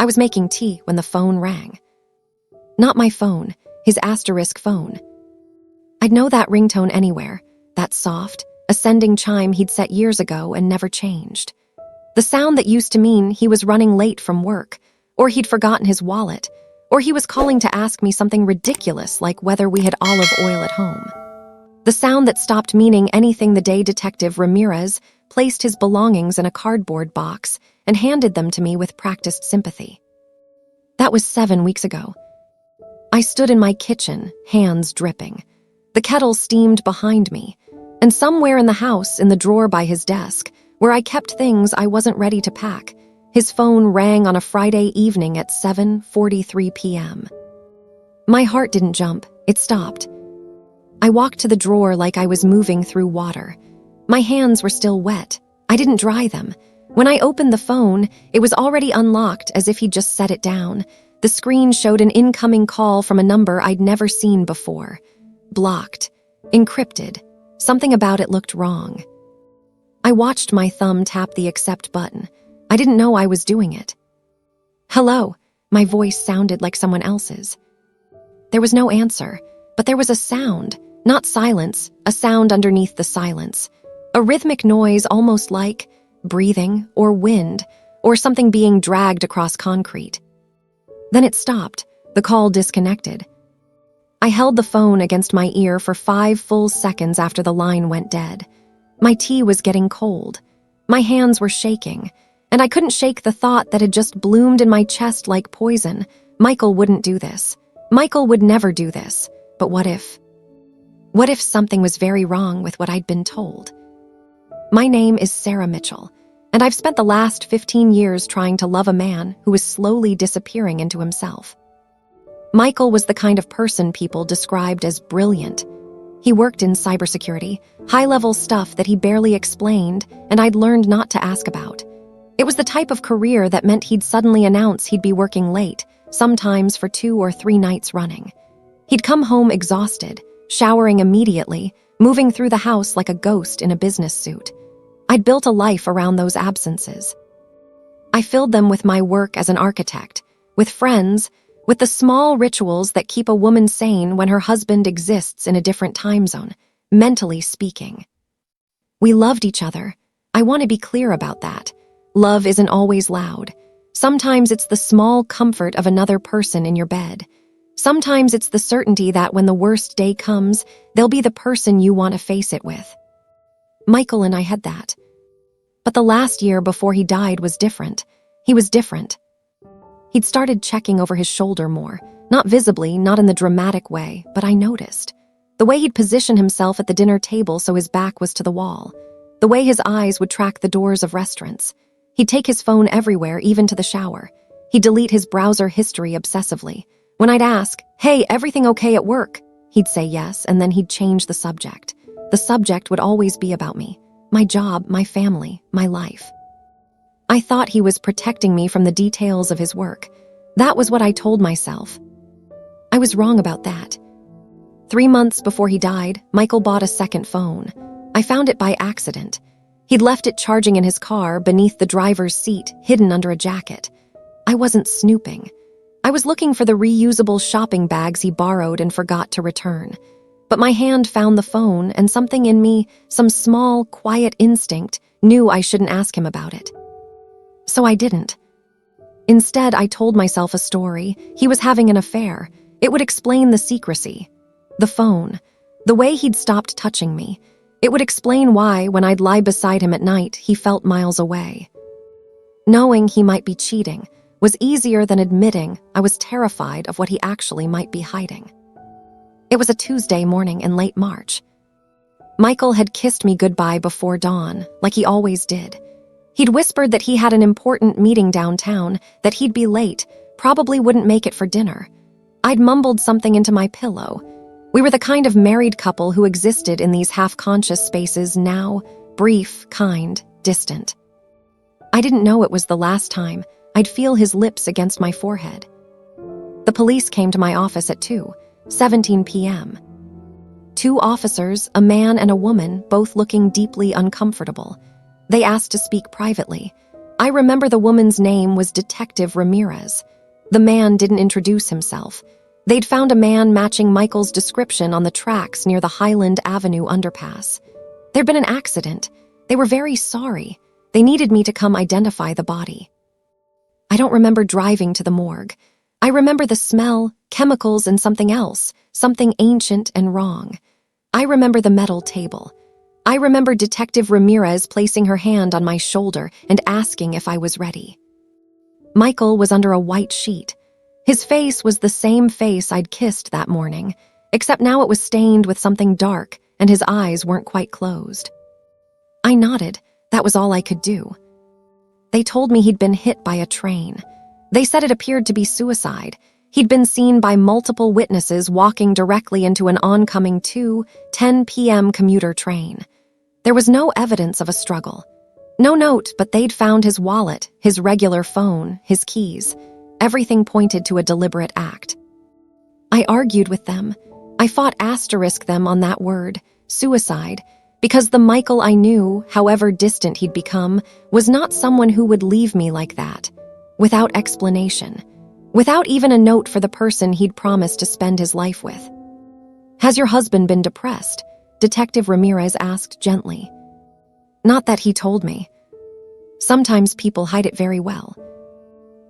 was making tea when the phone rang. Not my phone, his asterisk phone. I'd know that ringtone anywhere, that soft, ascending chime he'd set years ago and never changed. The sound that used to mean he was running late from work, or he'd forgotten his wallet, or he was calling to ask me something ridiculous like whether we had olive oil at home. The sound that stopped meaning anything the day Detective Ramirez placed his belongings in a cardboard box and handed them to me with practiced sympathy. That was 7 weeks ago. I stood in my kitchen, hands dripping. The kettle steamed behind me, and somewhere in the house, in the drawer by his desk, where I kept things I wasn't ready to pack, his phone rang on a Friday evening at 7:43 p.m. My heart didn't jump, it stopped. I walked to the drawer like I was moving through water. My hands were still wet. I didn't dry them. When I opened the phone, it was already unlocked as if he'd just set it down. The screen showed an incoming call from a number I'd never seen before. Blocked. Encrypted. Something about it looked wrong. I watched my thumb tap the accept button. I didn't know I was doing it. Hello. My voice sounded like someone else's. There was no answer, but there was a sound. Not silence, a sound underneath the silence. A rhythmic noise almost like breathing or wind or something being dragged across concrete. Then it stopped. The call disconnected. I held the phone against my ear for 5 full seconds after the line went dead. My tea was getting cold. My hands were shaking, and I couldn't shake the thought that had just bloomed in my chest like poison. Michael wouldn't do this. Michael would never do this. But what if? What if something was very wrong with what I'd been told? My name is Sarah Mitchell, and I've spent the last 15 years trying to love a man who was slowly disappearing into himself. Michael was the kind of person people described as brilliant. He worked in cybersecurity, high-level stuff that he barely explained, and I'd learned not to ask about. It was the type of career that meant he'd suddenly announce he'd be working late, sometimes for 2 or 3 nights running. He'd come home exhausted, showering immediately, moving through the house like a ghost in a business suit. I'd built a life around those absences. I filled them with my work as an architect, with friends, with the small rituals that keep a woman sane when her husband exists in a different time zone, mentally speaking. We loved each other. I want to be clear about that. Love isn't always loud. Sometimes it's the small comfort of another person in your bed. Sometimes it's the certainty that when the worst day comes, they'll be the person you want to face it with. Michael and I had that. But the last year before he died was different. He was different. He'd started checking over his shoulder more, not visibly, not in the dramatic way, but I noticed. The way he'd position himself at the dinner table so his back was to the wall. The way his eyes would track the doors of restaurants. He'd take his phone everywhere, even to the shower. He'd delete his browser history obsessively. When I'd ask, "Hey, everything okay at work?" he'd say yes, and then he'd change the subject. The subject would always be about me, my job, my family, my life. I thought he was protecting me from the details of his work. That was what I told myself. I was wrong about that. 3 months before he died, Michael bought a second phone. I found it by accident. He'd left it charging in his car beneath the driver's seat, hidden under a jacket. I wasn't snooping. I was looking for the reusable shopping bags he borrowed and forgot to return. But my hand found the phone, and something in me, some small, quiet instinct, knew I shouldn't ask him about it. So I didn't. Instead, I told myself a story. He was having an affair. It would explain the secrecy. The phone. The way he'd stopped touching me. It would explain why, when I'd lie beside him at night, he felt miles away. Knowing he might be cheating was easier than admitting I was terrified of what he actually might be hiding. It was a Tuesday morning in late March. Michael had kissed me goodbye before dawn, like he always did. He'd whispered that he had an important meeting downtown, that he'd be late, probably wouldn't make it for dinner. I'd mumbled something into my pillow. We were the kind of married couple who existed in these half-conscious spaces now, brief, kind, distant. I didn't know it was the last time I'd feel his lips against my forehead. The police came to my office at 2:17 p.m. 2 officers, a man and a woman, both looking deeply uncomfortable. They asked to speak privately. I remember the woman's name was Detective Ramirez. The man didn't introduce himself. They'd found a man matching Michael's description on the tracks near the Highland Avenue underpass. There'd been an accident. They were very sorry. They needed me to come identify the body. I don't remember driving to the morgue. I remember the smell, chemicals, and something else, something ancient and wrong. I remember the metal table. I remember Detective Ramirez placing her hand on my shoulder and asking if I was ready. Michael was under a white sheet. His face was the same face I'd kissed that morning, except now it was stained with something dark and his eyes weren't quite closed. I nodded. That was all I could do. They told me he'd been hit by a train. They said it appeared to be suicide. He'd been seen by multiple witnesses walking directly into an oncoming 2:10 p.m. commuter train. There was no evidence of a struggle. No note, but they'd found his wallet, his regular phone, his keys. Everything pointed to a deliberate act. I argued with them. I fought asterisk them on that word, suicide, because the Michael I knew, however distant he'd become, was not someone who would leave me like that, without explanation, without even a note for the person he'd promised to spend his life with. "Has your husband been depressed?" Detective Ramirez asked gently. Not that he told me. Sometimes people hide it very well.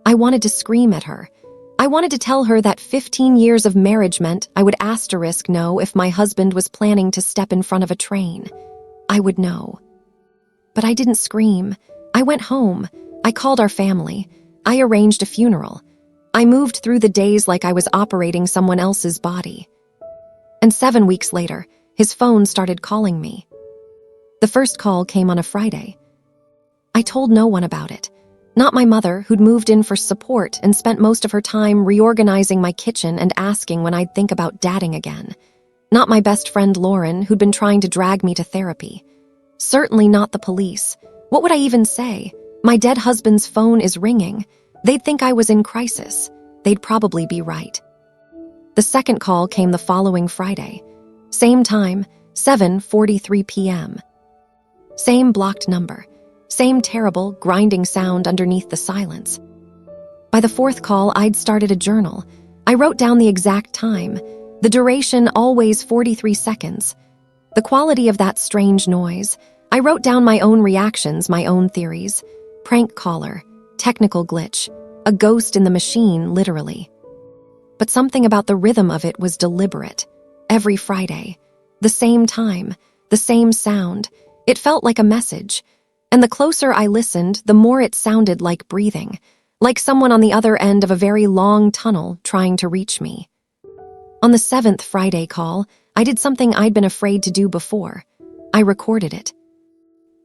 I wanted to scream at her. I wanted to tell her that 15 years of marriage meant I would asterisk know if my husband was planning to step in front of a train. I would know. But I didn't scream. I went home. I called our family. I arranged a funeral. I moved through the days like I was operating someone else's body. And 7 weeks later, his phone started calling me. The first call came on a Friday. I told no one about it. Not my mother, who'd moved in for support and spent most of her time reorganizing my kitchen and asking when I'd think about dadding again. Not my best friend Lauren, who'd been trying to drag me to therapy. Certainly not the police. What would I even say? My dead husband's phone is ringing. They'd think I was in crisis. They'd probably be right. The second call came the following Friday. Same time, 7:43 p.m. Same blocked number. Same terrible, grinding sound underneath the silence. By the fourth call, I'd started a journal. I wrote down the exact time. The duration, always 43 seconds. The quality of that strange noise. I wrote down my own reactions, my own theories. Prank caller, technical glitch, a ghost in the machine, literally. But something about the rhythm of it was deliberate. Every Friday. The same time, the same sound. It felt like a message. And the closer I listened, the more it sounded like breathing, like someone on the other end of a very long tunnel trying to reach me. On the 7th Friday call, I did something I'd been afraid to do before. I recorded it.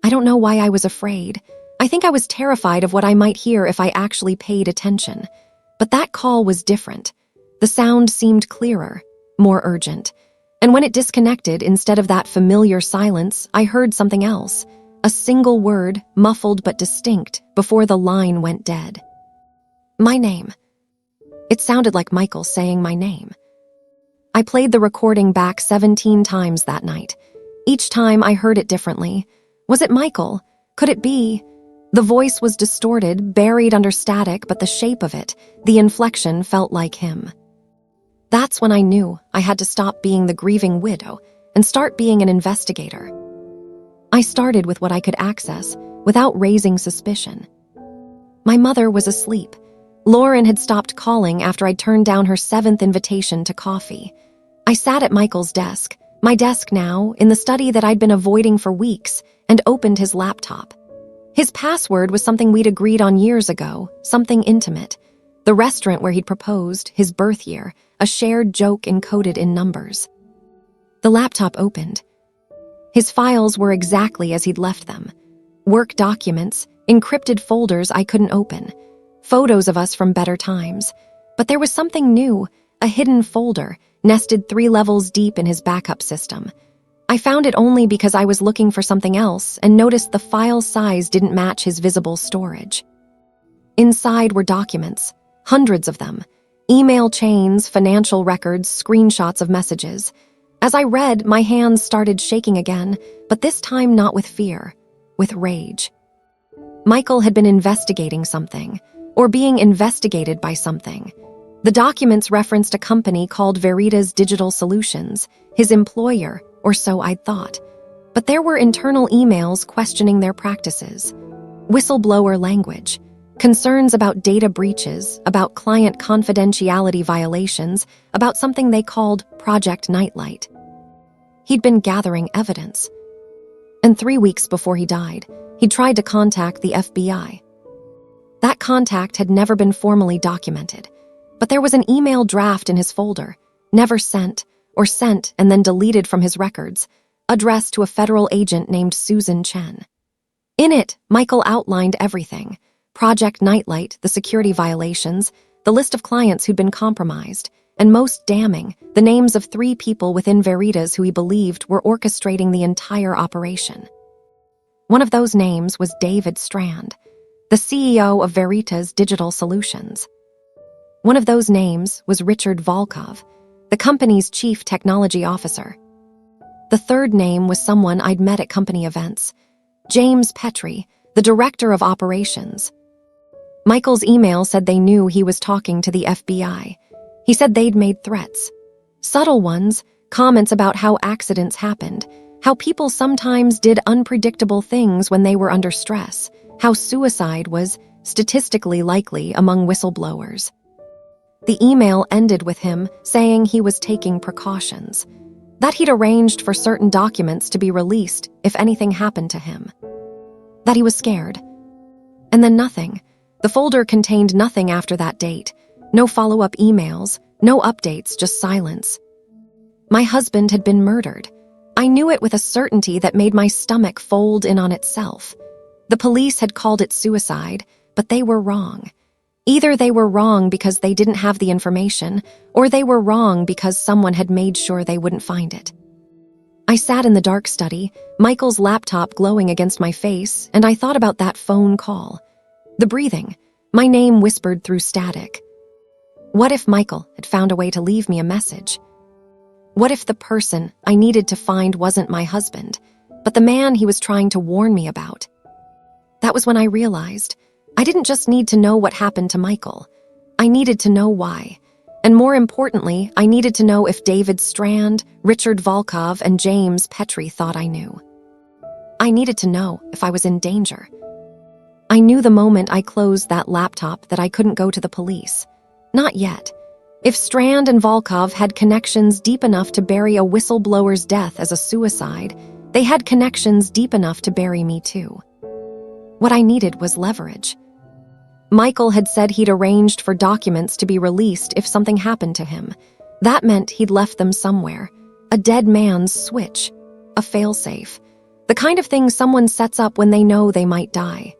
I don't know why I was afraid. I think I was terrified of what I might hear if I actually paid attention. But that call was different. The sound seemed clearer, more urgent. And when it disconnected, instead of that familiar silence, I heard something else. A single word, muffled but distinct, before the line went dead. My name. It sounded like Michael saying my name. I played the recording back 17 times that night. Each time I heard it differently. Was it Michael? Could it be? The voice was distorted, buried under static, but the shape of it, the inflection, felt like him. That's when I knew I had to stop being the grieving widow and start being an investigator. I started with what I could access, without raising suspicion. My mother was asleep. Lauren had stopped calling after I'd turned down her 7th invitation to coffee. I sat at Michael's desk, my desk now, in the study that I'd been avoiding for weeks, and opened his laptop. His password was something we'd agreed on years ago, something intimate. The restaurant where he'd proposed, his birth year, a shared joke encoded in numbers. The laptop opened. His files were exactly as he'd left them. Work documents, encrypted folders I couldn't open, photos of us from better times. But there was something new, a hidden folder, nested 3 levels deep in his backup system. I found it only because I was looking for something else and noticed the file size didn't match his visible storage. Inside were documents, hundreds of them, email chains, financial records, screenshots of messages. As I read, my hands started shaking again, but this time not with fear, with rage. Michael had been investigating something, or being investigated by something. The documents referenced a company called Veritas Digital Solutions, his employer, or so I'd thought. But there were internal emails questioning their practices. Whistleblower language, concerns about data breaches, about client confidentiality violations, about something they called Project Nightlight. He'd been gathering evidence. And 3 weeks before he died, he tried to contact the FBI. That contact had never been formally documented, but there was an email draft in his folder, never sent, or sent and then deleted from his records, addressed to a federal agent named Susan Chen. In it, Michael outlined everything: Project Nightlight, the security violations, the list of clients who'd been compromised, and most damning, the names of 3 people within Veritas who he believed were orchestrating the entire operation. One of those names was David Strand, the CEO of Veritas Digital Solutions. One of those names was Richard Volkov, the company's chief technology officer. The third name was someone I'd met at company events, James Petrie, the director of operations. Michael's email said they knew he was talking to the FBI. He said they'd made threats. Subtle ones, comments about how accidents happened, how people sometimes did unpredictable things when they were under stress, how suicide was statistically likely among whistleblowers. The email ended with him saying he was taking precautions, that he'd arranged for certain documents to be released if anything happened to him, that he was scared. And then nothing. The folder contained nothing after that date. No follow-up emails, no updates, just silence. My husband had been murdered. I knew it with a certainty that made my stomach fold in on itself. The police had called it suicide, but they were wrong. Either they were wrong because they didn't have the information, or they were wrong because someone had made sure they wouldn't find it. I sat in the dark study, Michael's laptop glowing against my face, and I thought about that phone call. The breathing, my name whispered through static. What if Michael had found a way to leave me a message? What if the person I needed to find wasn't my husband, but the man he was trying to warn me about? That was when I realized I didn't just need to know what happened to Michael. I needed to know why. And more importantly, I needed to know if David Strand, Richard Volkov, and James Petrie thought I knew. I needed to know if I was in danger. I knew the moment I closed that laptop that I couldn't go to the police. Not yet. If Strand and Volkov had connections deep enough to bury a whistleblower's death as a suicide, they had connections deep enough to bury me too. What I needed was leverage. Michael had said he'd arranged for documents to be released if something happened to him. That meant he'd left them somewhere. A dead man's switch. A failsafe. The kind of thing someone sets up when they know they might die.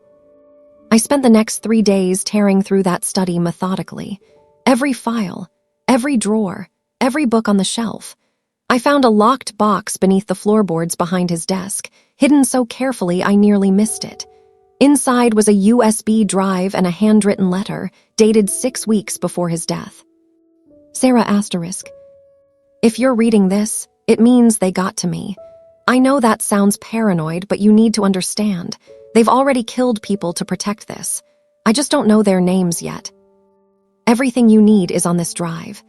I spent the next 3 days tearing through that study methodically. Every file, every drawer, every book on the shelf. I found a locked box beneath the floorboards behind his desk, hidden so carefully I nearly missed it. Inside was a USB drive and a handwritten letter, dated 6 weeks before his death. Sarah *. If you're reading this, it means they got to me. I know that sounds paranoid, but you need to understand. They've already killed people to protect this. I just don't know their names yet. Everything you need is on this drive.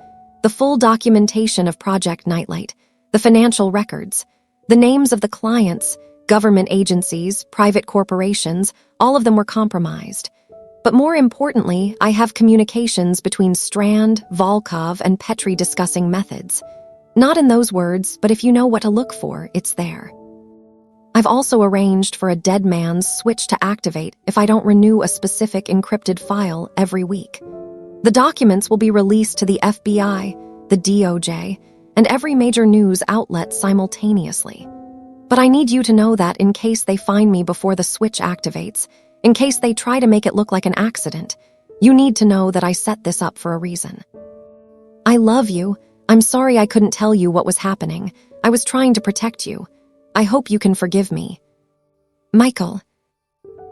The full documentation of Project Nightlight, the financial records, the names of the clients, government agencies, private corporations, all of them were compromised. But more importantly, I have communications between Strand, Volkov, and Petrie discussing methods. Not in those words, but if you know what to look for, it's there. I've also arranged for a dead man's switch to activate if I don't renew a specific encrypted file every week. The documents will be released to the FBI, the DOJ, and every major news outlet simultaneously. But I need you to know that in case they find me before the switch activates, in case they try to make it look like an accident, you need to know that I set this up for a reason. I love you. I'm sorry I couldn't tell you what was happening. I was trying to protect you. I hope you can forgive me. Michael.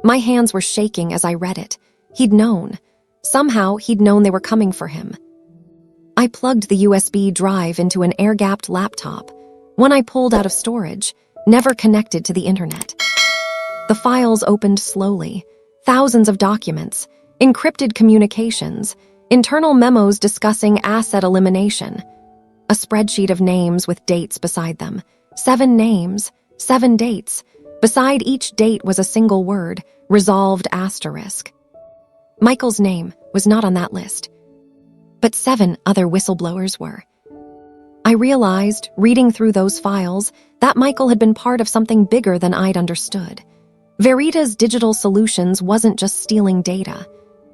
My hands were shaking as I read it. He'd known. Somehow, he'd known they were coming for him. I plugged the USB drive into an air-gapped laptop, one I pulled out of storage, never connected to the internet. The files opened slowly, Thousands of documents, encrypted communications, internal memos discussing asset elimination, a spreadsheet of names with dates beside them. 7 names, 7 dates. Beside each date was a single word, resolved asterisk. Michael's name was not on that list, but 7 other whistleblowers were. I realized, reading through those files, that Michael had been part of something bigger than I'd understood. Veritas Digital Solutions wasn't just stealing data.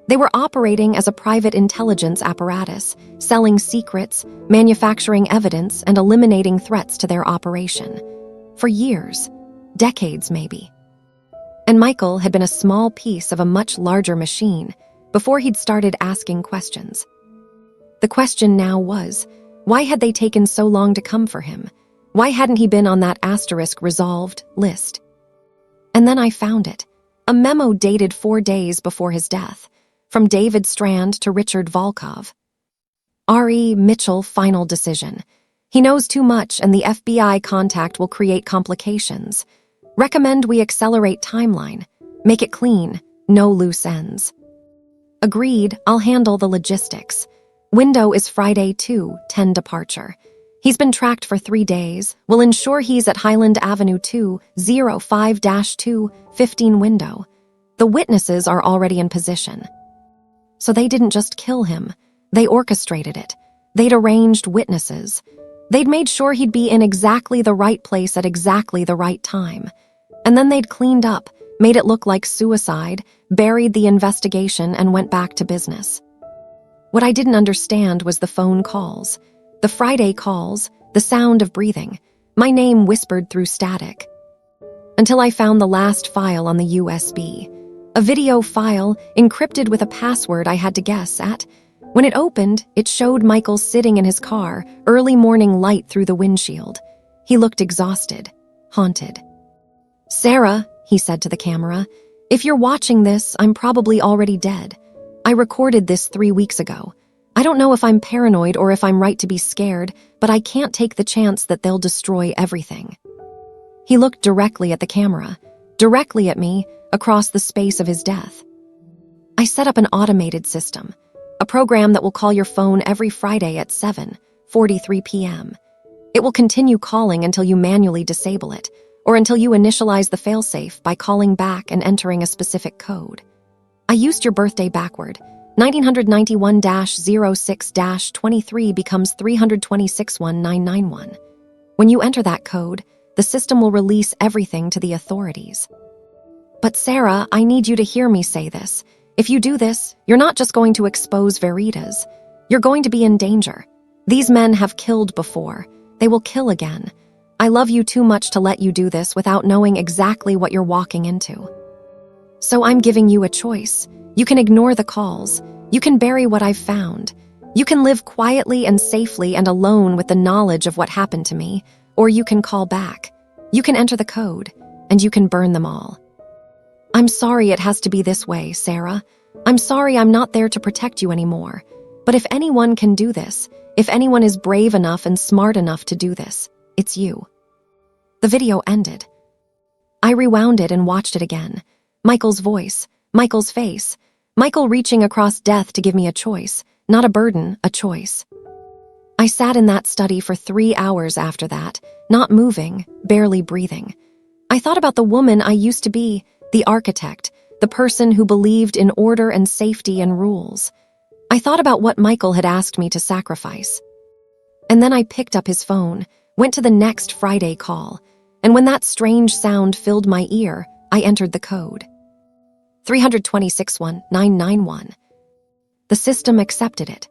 They were operating as a private intelligence apparatus, selling secrets, manufacturing evidence, and eliminating threats to their operation. For years, decades maybe. And Michael had been a small piece of a much larger machine before he'd started asking questions. The question now was, why had they taken so long to come for him? Why hadn't he been on that asterisk resolved list? And then I found it, a memo dated 4 days before his death, from David Strand to Richard Volkov. R.E. Mitchell, final decision. He knows too much and the FBI contact will create complications. Recommend we accelerate timeline. Make it clean, no loose ends. Agreed, I'll handle the logistics. Window is Friday 2:10 departure. He's been tracked for 3 days. We'll ensure he's at Highland Avenue 205-215 window. The witnesses are already in position. So they didn't just kill him. They orchestrated it. They'd arranged witnesses. They'd made sure he'd be in exactly the right place at exactly the right time. And then they'd cleaned up, made it look like suicide, buried the investigation, and went back to business. What I didn't understand was the phone calls. The Friday calls, the sound of breathing, my name whispered through static. Until I found the last file on the USB. A video file, encrypted with a password I had to guess at. When it opened, it showed Michael sitting in his car, early morning light through the windshield. He looked exhausted, haunted. "Sarah," he said to the camera, "if you're watching this, I'm probably already dead. I recorded this 3 weeks ago. I don't know if I'm paranoid or if I'm right to be scared, but I can't take the chance that they'll destroy everything." He looked directly at the camera, directly at me, across the space of his death. I set up an automated system, a program that will call your phone every Friday at 7:43 p.m. It will continue calling until you manually disable it, or until you initialize the failsafe by calling back and entering a specific code. I used your birthday backward. 1991-06-23 becomes 326-1991. When you enter that code, the system will release everything to the authorities. But Sarah, I need you to hear me say this. If you do this, you're not just going to expose Veritas. You're going to be in danger. These men have killed before. They will kill again. I love you too much to let you do this without knowing exactly what you're walking into. So I'm giving you a choice. You can ignore the calls. You can bury what I've found. You can live quietly and safely and alone with the knowledge of what happened to me, or you can call back. You can enter the code, and you can burn them all. I'm sorry it has to be this way, Sarah. I'm sorry I'm not there to protect you anymore. But if anyone can do this, if anyone is brave enough and smart enough to do this, it's you. The video ended. I rewound it and watched it again. Michael's voice, Michael's face, Michael reaching across death to give me a choice, not a burden, a choice. I sat in that study for 3 hours after that, not moving, barely breathing. I thought about the woman I used to be, the architect, the person who believed in order and safety and rules. I thought about what Michael had asked me to sacrifice. And then I picked up his phone, went to the next Friday call, and when that strange sound filled my ear, I entered the code. 326-1991. The system accepted it.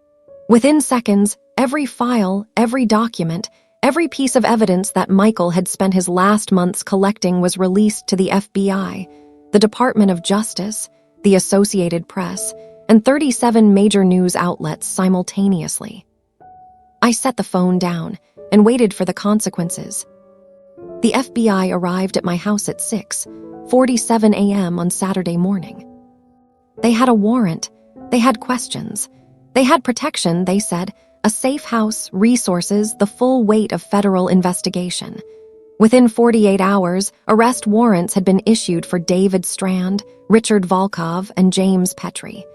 Within seconds, every file, every document, every piece of evidence that Michael had spent his last months collecting was released to the FBI, the Department of Justice, the Associated Press, and 37 major news outlets simultaneously. I set the phone down and waited for the consequences. The FBI arrived at my house at 6:47 a.m. on Saturday morning. They had a warrant. They had questions. They had protection, they said, a safe house, resources, the full weight of federal investigation. Within 48 hours, arrest warrants had been issued for David Strand, Richard Volkov, and James Petrie.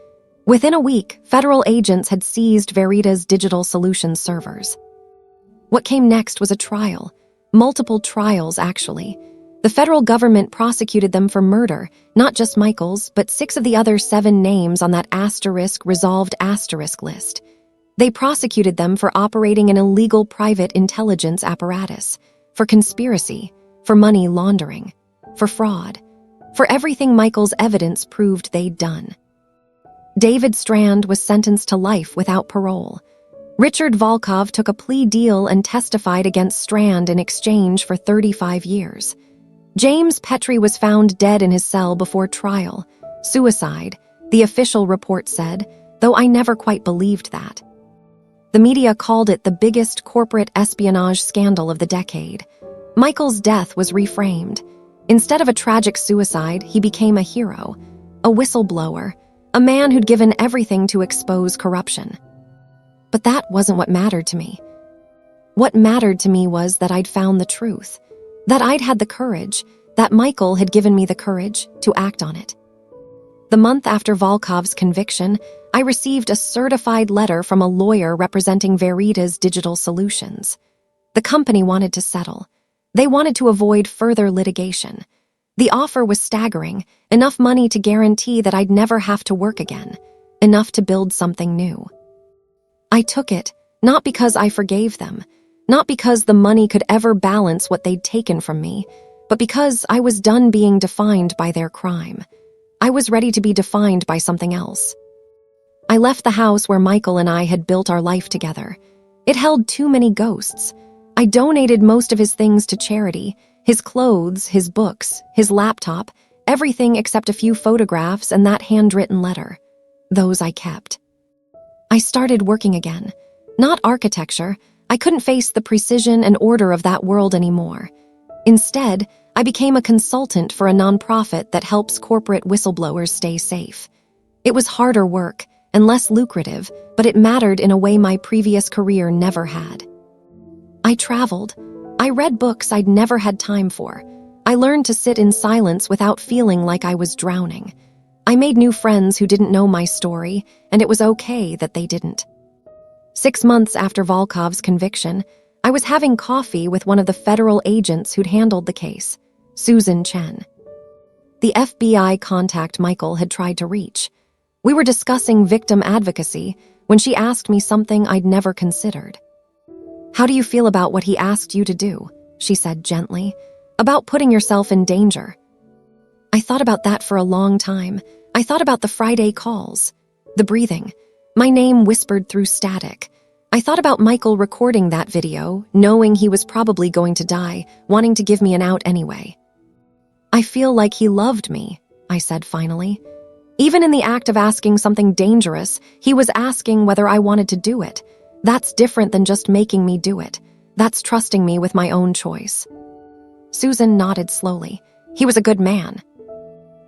Within a week, federal agents had seized Veritas Digital Solutions servers. What came next was a trial. Multiple trials, actually. The federal government prosecuted them for murder, not just Michael's, but 6 of the other 7 names on that resolved list. They prosecuted them for operating an illegal private intelligence apparatus, for conspiracy, for money laundering, for fraud, for everything Michael's evidence proved they'd done. David Strand was sentenced to life without parole. Richard Volkov took a plea deal and testified against Strand in exchange for 35 years. James Petrie was found dead in his cell before trial. Suicide, the official report said, though I never quite believed that. The media called it the biggest corporate espionage scandal of the decade. Michael's death was reframed. Instead of a tragic suicide, he became a hero, a whistleblower, a man who'd given everything to expose corruption. But that wasn't what mattered to me. What mattered to me was that I'd found the truth, that I'd had the courage, that Michael had given me the courage to act on it. The month after Volkov's conviction, I received a certified letter from a lawyer representing Veritas Digital Solutions. The company wanted to settle. They wanted to avoid further litigation. The offer was staggering, enough money to guarantee that I'd never have to work again, enough to build something new. I took it, not because I forgave them, not because the money could ever balance what they'd taken from me, but because I was done being defined by their crime. I was ready to be defined by something else. I left the house where Michael and I had built our life together. It held too many ghosts. I donated most of his things to charity, his clothes, his books, his laptop, everything except a few photographs and that handwritten letter. Those I kept. I started working again. Not architecture. I couldn't face the precision and order of that world anymore. Instead, I became a consultant for a nonprofit that helps corporate whistleblowers stay safe. It was harder work and less lucrative, but it mattered in a way my previous career never had. I traveled. I read books I'd never had time for. I learned to sit in silence without feeling like I was drowning. I made new friends who didn't know my story, and it was okay that they didn't. 6 months after Volkov's conviction, I was having coffee with one of the federal agents who'd handled the case, Susan Chen. The FBI contact Michael had tried to reach. We were discussing victim advocacy when she asked me something I'd never considered. "How do you feel about what he asked you to do?" she said gently. "About putting yourself in danger." I thought about that for a long time. I thought about the Friday calls, the breathing, my name whispered through static. I thought about Michael recording that video, knowing he was probably going to die, wanting to give me an out anyway. "I feel like he loved me," I said finally. Even in the act of asking something dangerous, he was asking whether I wanted to do it. That's different than just making me do it. That's trusting me with my own choice. Susan nodded slowly. "He was a good man."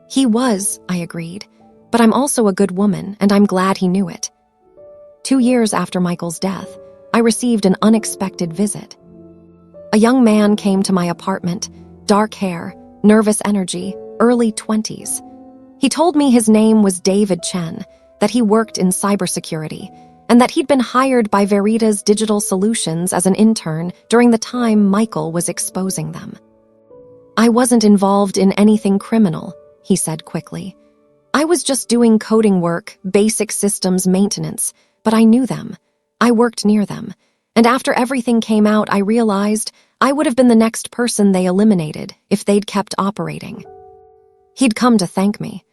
"He was," I agreed. "But I'm also a good woman, and I'm glad he knew it." 2 years after Michael's death, I received an unexpected visit. A young man came to my apartment, dark hair, nervous energy, early 20s. He told me his name was David Chen, that he worked in cybersecurity, and that he'd been hired by Veritas Digital Solutions as an intern during the time Michael was exposing them. "I wasn't involved in anything criminal," he said quickly. "I was just doing coding work, basic systems maintenance, but I knew them. I worked near them. And after everything came out, I realized I would have been the next person they eliminated if they'd kept operating." He'd come to thank me.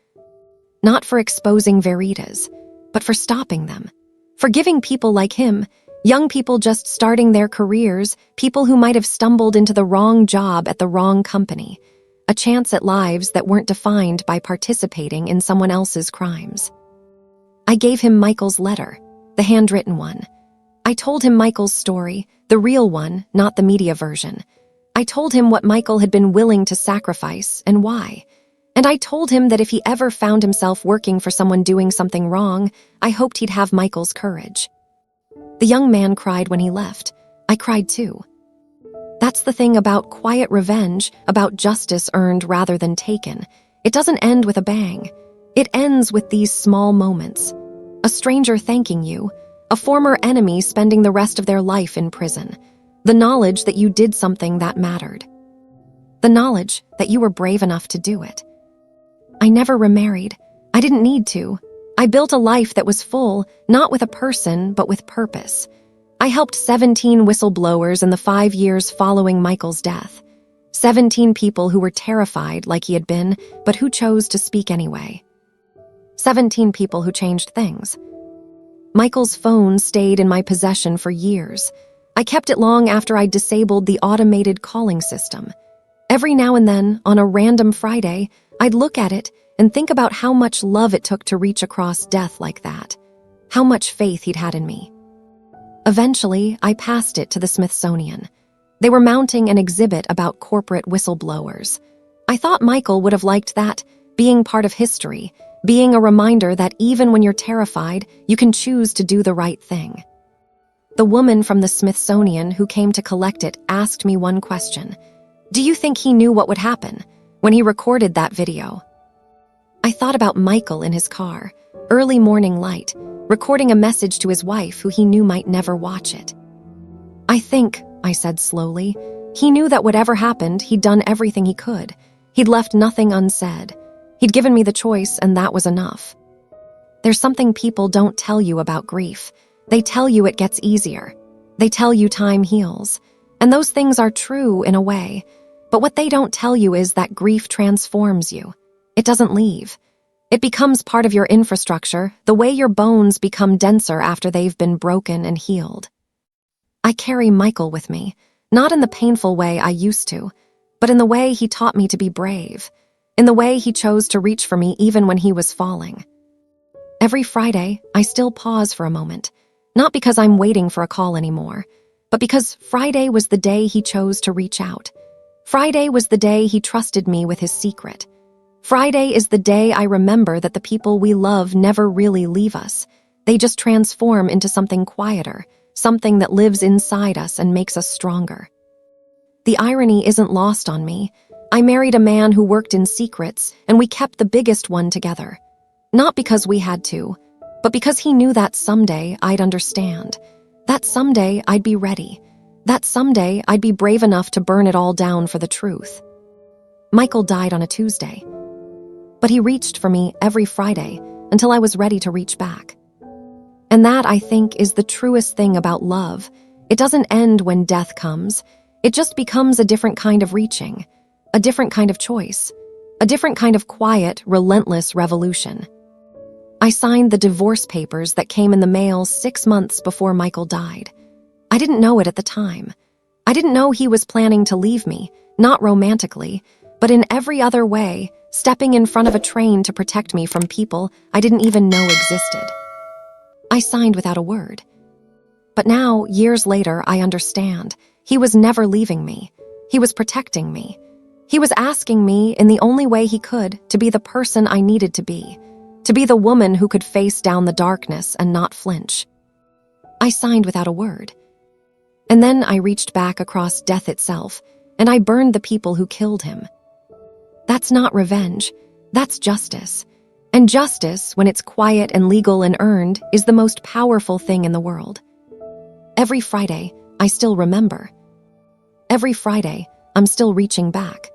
Not for exposing Veritas, but for stopping them. For giving people like him, young people just starting their careers, people who might have stumbled into the wrong job at the wrong company, a chance at lives that weren't defined by participating in someone else's crimes. I gave him Michael's letter, the handwritten one. I told him Michael's story, the real one, not the media version. I told him what Michael had been willing to sacrifice and why. And I told him that if he ever found himself working for someone doing something wrong, I hoped he'd have Michael's courage. The young man cried when he left. I cried too. That's the thing about quiet revenge, about justice earned rather than taken. It doesn't end with a bang. It ends with these small moments. A stranger thanking you, a former enemy spending the rest of their life in prison, the knowledge that you did something that mattered, the knowledge that you were brave enough to do it. I never remarried. I didn't need to. I built a life that was full, not with a person, but with purpose. I helped 17 whistleblowers in the 5 years following Michael's death. 17 people who were terrified like he had been, but who chose to speak anyway. 17 people who changed things. Michael's phone stayed in my possession for years. I kept it long after I disabled the automated calling system. Every now and then, on a random Friday, I'd look at it and think about how much love it took to reach across death like that. How much faith he'd had in me. Eventually, I passed it to the Smithsonian. They were mounting an exhibit about corporate whistleblowers. I thought Michael would have liked that, being part of history, being a reminder that even when you're terrified, you can choose to do the right thing. The woman from the Smithsonian who came to collect it asked me one question. Do you think he knew what would happen when he recorded that video? I thought about Michael in his car, early morning light, recording a message to his wife who he knew might never watch it. I think, I said slowly, he knew that whatever happened, he'd done everything he could. He'd left nothing unsaid. He'd given me the choice, and that was enough. There's something people don't tell you about grief. They tell you it gets easier. They tell you time heals. And those things are true in a way. But what they don't tell you is that grief transforms you. It doesn't leave. It becomes part of your infrastructure, the way your bones become denser after they've been broken and healed. I carry Michael with me, not in the painful way I used to, but in the way he taught me to be brave, in the way he chose to reach for me even when he was falling. Every Friday, I still pause for a moment, not because I'm waiting for a call anymore, but because Friday was the day he chose to reach out. Friday was the day he trusted me with his secret. Friday is the day I remember that the people we love never really leave us. They just transform into something quieter, something that lives inside us and makes us stronger. The irony isn't lost on me. I married a man who worked in secrets, and we kept the biggest one together. Not because we had to, but because he knew that someday I'd understand. That someday I'd be ready. That someday I'd be brave enough to burn it all down for the truth. Michael died on a Tuesday. But he reached for me every Friday until I was ready to reach back. And that, I think, is the truest thing about love. It doesn't end when death comes. It just becomes a different kind of reaching, a different kind of choice, a different kind of quiet, relentless revolution. I signed the divorce papers that came in the mail 6 months before Michael died. I didn't know it at the time. I didn't know he was planning to leave me, not romantically, but in every other way, stepping in front of a train to protect me from people I didn't even know existed. I signed without a word. But now, years later, I understand. He was never leaving me. He was protecting me. He was asking me, in the only way he could, to be the person I needed to be the woman who could face down the darkness and not flinch. I signed without a word. And then I reached back across death itself, and I burned the people who killed him. That's not revenge. That's justice. And justice, when it's quiet and legal and earned, is the most powerful thing in the world. Every Friday, I still remember. Every Friday, I'm still reaching back.